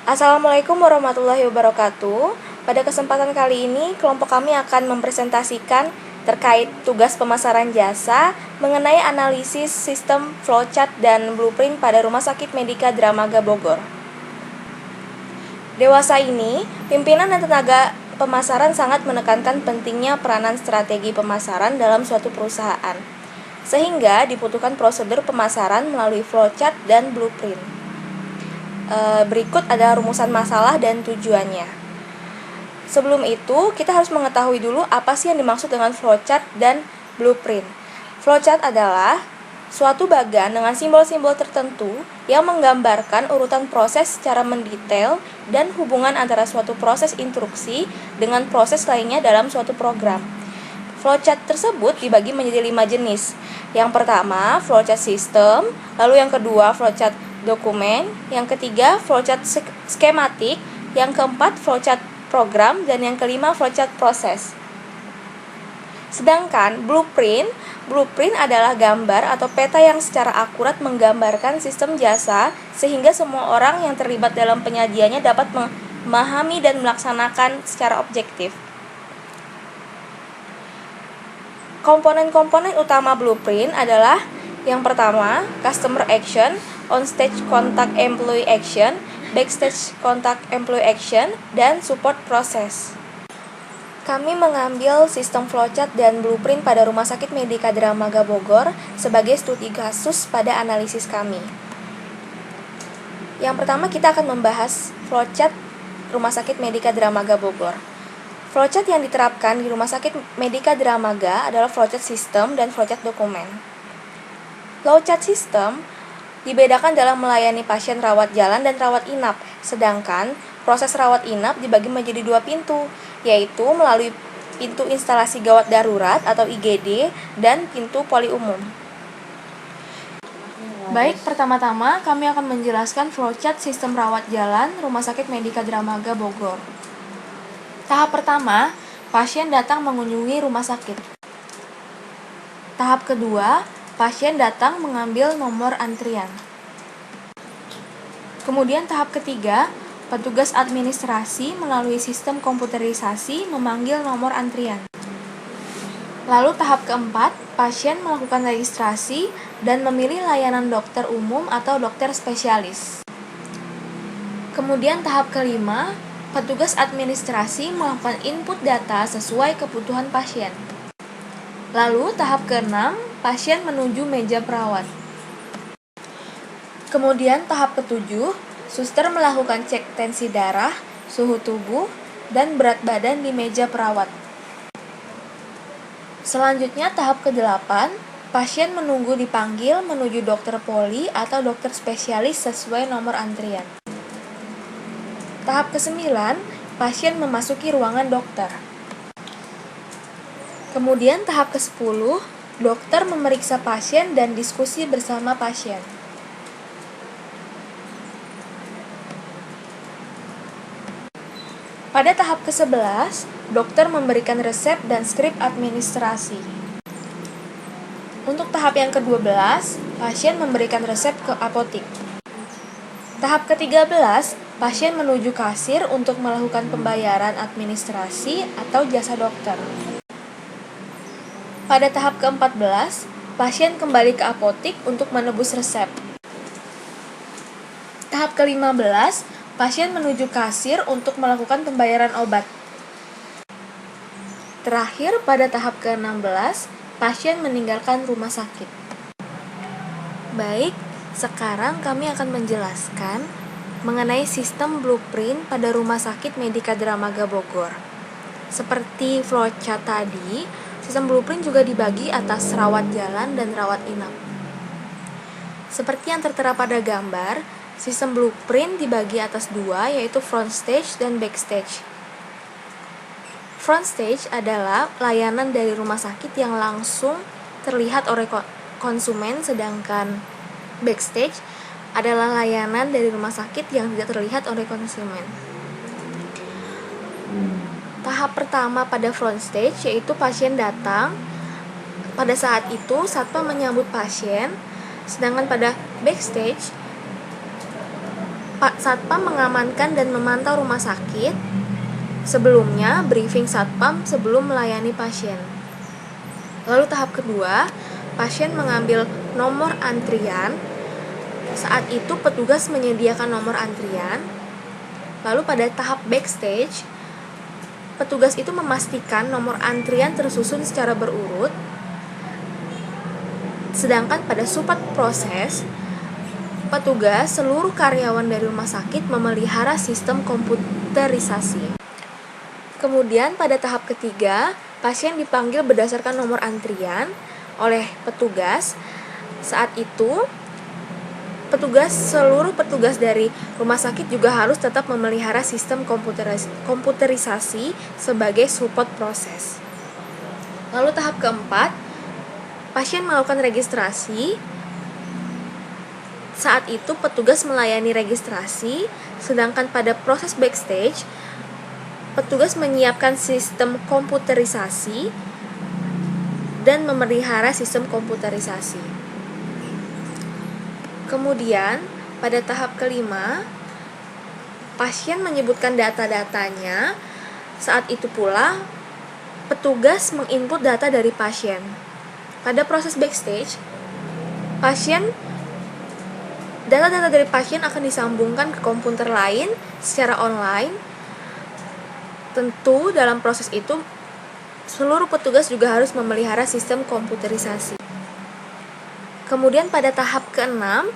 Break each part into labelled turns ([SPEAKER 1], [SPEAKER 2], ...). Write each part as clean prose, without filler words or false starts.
[SPEAKER 1] Assalamualaikum warahmatullahi wabarakatuh. Pada kesempatan kali ini, kelompok kami akan mempresentasikan terkait tugas pemasaran jasa mengenai analisis sistem flowchart dan blueprint pada Rumah Sakit Medika Dramaga Bogor. Dewasa ini, pimpinan dan tenaga pemasaran sangat menekankan pentingnya peranan strategi pemasaran dalam suatu perusahaan, sehingga dibutuhkan prosedur pemasaran melalui flowchart dan blueprint. Berikut ada rumusan masalah dan tujuannya. Sebelum itu, kita harus mengetahui dulu apa sih yang dimaksud dengan flowchart dan blueprint. Flowchart adalah suatu bagan dengan simbol-simbol tertentu yang menggambarkan urutan proses secara mendetail dan hubungan antara suatu proses instruksi dengan proses lainnya dalam suatu program. Flowchart tersebut dibagi menjadi 5 jenis. Yang pertama, flowchart system, lalu yang kedua, flowchart dokumen, yang ketiga, flowchart skematik, yang keempat, flowchart program, dan yang kelima, flowchart proses. Sedangkan blueprint adalah gambar atau peta yang secara akurat menggambarkan sistem jasa sehingga semua orang yang terlibat dalam penyajiannya dapat memahami dan melaksanakan secara objektif. Komponen-komponen utama blueprint adalah yang pertama, customer action, on-stage contact employee action, backstage contact employee action, dan support process. Kami mengambil sistem flowchart dan blueprint pada Rumah Sakit Medika Dramaga Bogor sebagai studi kasus pada analisis kami. Yang pertama, kita akan membahas flowchart Rumah Sakit Medika Dramaga Bogor. Flowchart yang diterapkan di Rumah Sakit Medika Dramaga adalah flowchart sistem dan flowchart dokumen. Flowchart sistem dibedakan dalam melayani pasien rawat jalan dan rawat inap, sedangkan proses rawat inap dibagi menjadi 2 pintu, yaitu melalui pintu instalasi gawat darurat atau IGD dan pintu poli umum. Baik, pertama-tama kami akan menjelaskan flowchart sistem rawat jalan Rumah Sakit Medika Dramaga Bogor. Tahap pertama, pasien datang mengunjungi rumah sakit. Tahap kedua, pasien datang mengambil nomor antrian. Kemudian tahap ketiga, petugas administrasi melalui sistem komputerisasi memanggil nomor antrian. Lalu tahap keempat, pasien melakukan registrasi dan memilih layanan dokter umum atau dokter spesialis. Kemudian tahap kelima, petugas administrasi melakukan input data sesuai kebutuhan pasien. Lalu tahap keenam, pasien menuju meja perawat. Kemudian tahap ketujuh, suster melakukan cek tensi darah, suhu tubuh, dan berat badan di meja perawat. Selanjutnya tahap ke-8, pasien menunggu dipanggil menuju dokter poli atau dokter spesialis sesuai nomor antrian. Tahap ke-9, pasien memasuki ruangan dokter. Kemudian tahap ke-10, dokter memeriksa pasien dan diskusi bersama pasien. Pada tahap ke-11, dokter memberikan resep dan skrip administrasi. Untuk tahap yang ke-12, pasien memberikan resep ke apotik. Tahap ke-13, pasien menuju kasir untuk melakukan pembayaran administrasi atau jasa dokter. Pada tahap ke-14, pasien kembali ke apotik untuk menebus resep. Tahap ke-15, pasien menuju kasir untuk melakukan pembayaran obat. Terakhir, pada tahap ke-16, pasien meninggalkan rumah sakit. Baik, sekarang kami akan menjelaskan mengenai sistem blueprint pada Rumah Sakit Medika Dramaga Bogor. Seperti flowchart tadi, sistem blueprint juga dibagi atas rawat jalan dan rawat inap. Seperti yang tertera pada gambar, sistem blueprint dibagi atas 2, yaitu front stage dan backstage. Front stage adalah layanan dari rumah sakit yang langsung terlihat oleh konsumen, sedangkan backstage adalah layanan dari rumah sakit yang tidak terlihat oleh konsumen. Tahap pertama pada front stage yaitu pasien datang. Pada saat itu, satpam menyambut pasien, sedangkan pada backstage Pak Satpam mengamankan dan memantau rumah sakit. Sebelumnya, briefing Satpam sebelum melayani pasien. Lalu tahap kedua, pasien mengambil nomor antrian. Saat itu petugas menyediakan nomor antrian. Lalu pada tahap backstage, petugas itu memastikan nomor antrian tersusun secara berurut. Sedangkan pada support proses, petugas seluruh karyawan dari rumah sakit memelihara sistem komputerisasi. Kemudian pada tahap ketiga, pasien dipanggil berdasarkan nomor antrian oleh petugas. Saat itu, seluruh petugas dari rumah sakit juga harus tetap memelihara sistem komputerisasi sebagai support proses. Lalu tahap keempat, pasien melakukan registrasi. Saat itu petugas melayani registrasi, sedangkan pada proses backstage, petugas menyiapkan sistem komputerisasi dan memelihara sistem komputerisasi. Kemudian, pada tahap kelima, pasien menyebutkan data-datanya. Saat itu pula, petugas menginput data dari pasien. Pada proses backstage, data-data dari pasien akan disambungkan ke komputer lain secara online. Tentu dalam proses itu, seluruh petugas juga harus memelihara sistem komputerisasi. Kemudian pada tahap ke-6,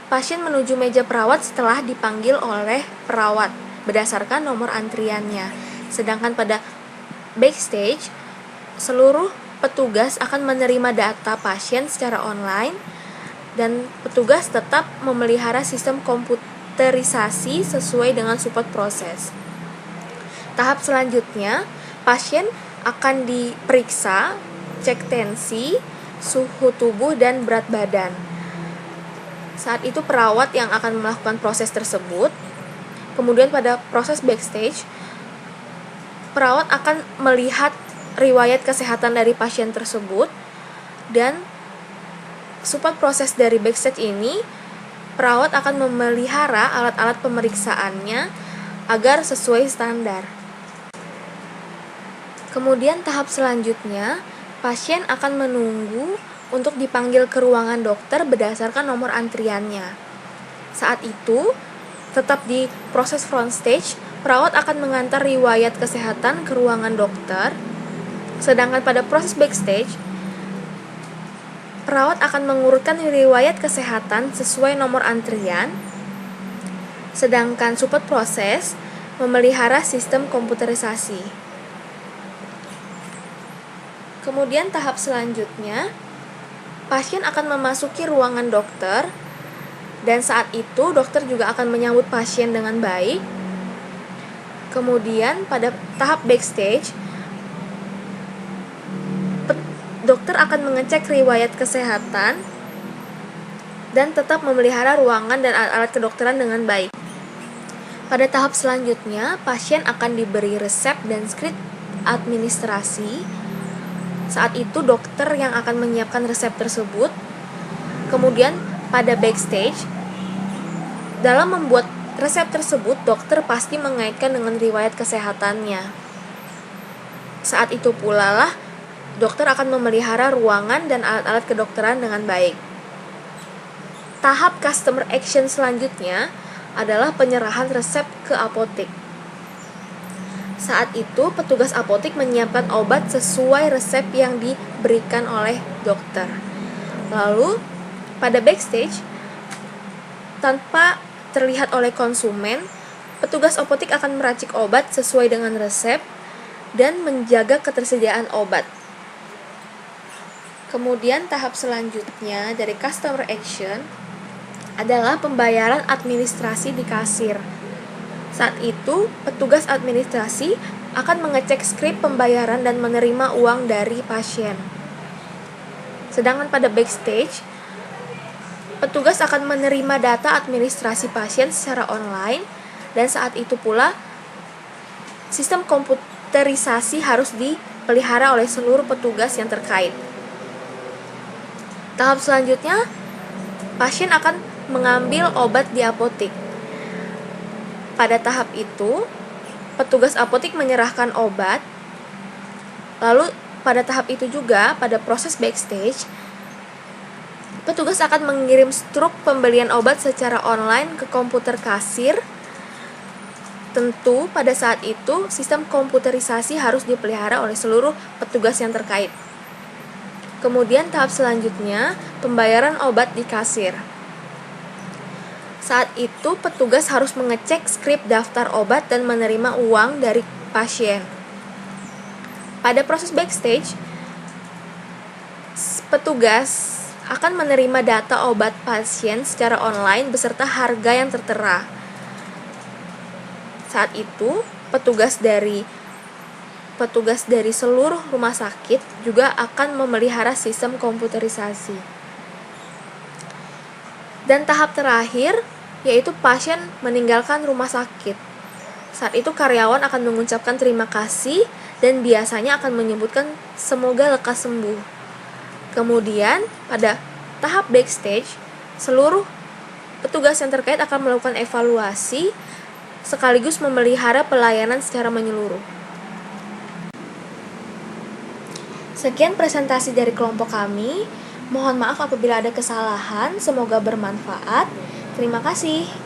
[SPEAKER 1] pasien menuju meja perawat setelah dipanggil oleh perawat berdasarkan nomor antriannya. Sedangkan pada backstage, seluruh petugas akan menerima data pasien secara online dan petugas tetap memelihara sistem komputerisasi sesuai dengan support proses. Tahap selanjutnya, pasien akan diperiksa, cek tensi, suhu tubuh, dan berat badan. Saat itu perawat yang akan melakukan proses tersebut. Kemudian pada proses backstage, perawat akan melihat riwayat kesehatan dari pasien tersebut, dan support proses dari backstage ini, perawat akan memelihara alat-alat pemeriksaannya agar sesuai standar. Kemudian tahap selanjutnya, pasien akan menunggu untuk dipanggil ke ruangan dokter berdasarkan nomor antriannya. Saat itu, tetap di proses front stage, perawat akan mengantar riwayat kesehatan ke ruangan dokter. Sedangkan pada proses backstage, perawat akan mengurutkan riwayat kesehatan sesuai nomor antrian. Sedangkan support proses memelihara sistem komputerisasi. Kemudian tahap selanjutnya, pasien akan memasuki ruangan dokter, dan saat itu dokter juga akan menyambut pasien dengan baik. Kemudian pada tahap backstage, dokter akan mengecek riwayat kesehatan dan tetap memelihara ruangan dan alat-alat kedokteran dengan baik. Pada tahap selanjutnya, pasien akan diberi resep dan skrip administrasi. Saat itu dokter yang akan menyiapkan resep tersebut. Kemudian pada backstage, dalam membuat resep tersebut, dokter pasti mengaitkan dengan riwayat kesehatannya. Saat itu pula lah dokter akan memelihara ruangan dan alat-alat kedokteran dengan baik. Tahap customer action selanjutnya adalah penyerahan resep ke apotek. Saat itu, petugas apotek menyiapkan obat sesuai resep yang diberikan oleh dokter. Lalu, pada backstage, tanpa terlihat oleh konsumen, petugas apotek akan meracik obat sesuai dengan resep dan menjaga ketersediaan obat. Kemudian tahap selanjutnya dari customer action adalah pembayaran administrasi di kasir. Saat itu, petugas administrasi akan mengecek skrip pembayaran dan menerima uang dari pasien. Sedangkan pada backstage, petugas akan menerima data administrasi pasien secara online, dan saat itu pula sistem komputerisasi harus dipelihara oleh seluruh petugas yang terkait. Tahap selanjutnya, pasien akan mengambil obat di apotek. Pada tahap itu, petugas apotik menyerahkan obat. Lalu pada tahap itu juga, pada proses backstage, petugas akan mengirim struk pembelian obat secara online ke komputer kasir. Tentu pada saat itu sistem komputerisasi harus dipelihara oleh seluruh petugas yang terkait. Kemudian tahap selanjutnya, pembayaran obat di kasir. Saat itu petugas harus mengecek skrip daftar obat dan menerima uang dari pasien. Pada proses backstage, petugas akan menerima data obat pasien secara online beserta harga yang tertera. Saat itu, petugas dari seluruh rumah sakit juga akan memelihara sistem komputerisasi. Dan tahap terakhir, yaitu pasien meninggalkan rumah sakit. Saat itu karyawan akan mengucapkan terima kasih dan biasanya akan menyebutkan semoga lekas sembuh. Kemudian, pada tahap backstage, seluruh petugas yang terkait akan melakukan evaluasi sekaligus memelihara pelayanan secara menyeluruh. Sekian presentasi dari kelompok kami. Mohon maaf apabila ada kesalahan. Semoga bermanfaat. Terima kasih.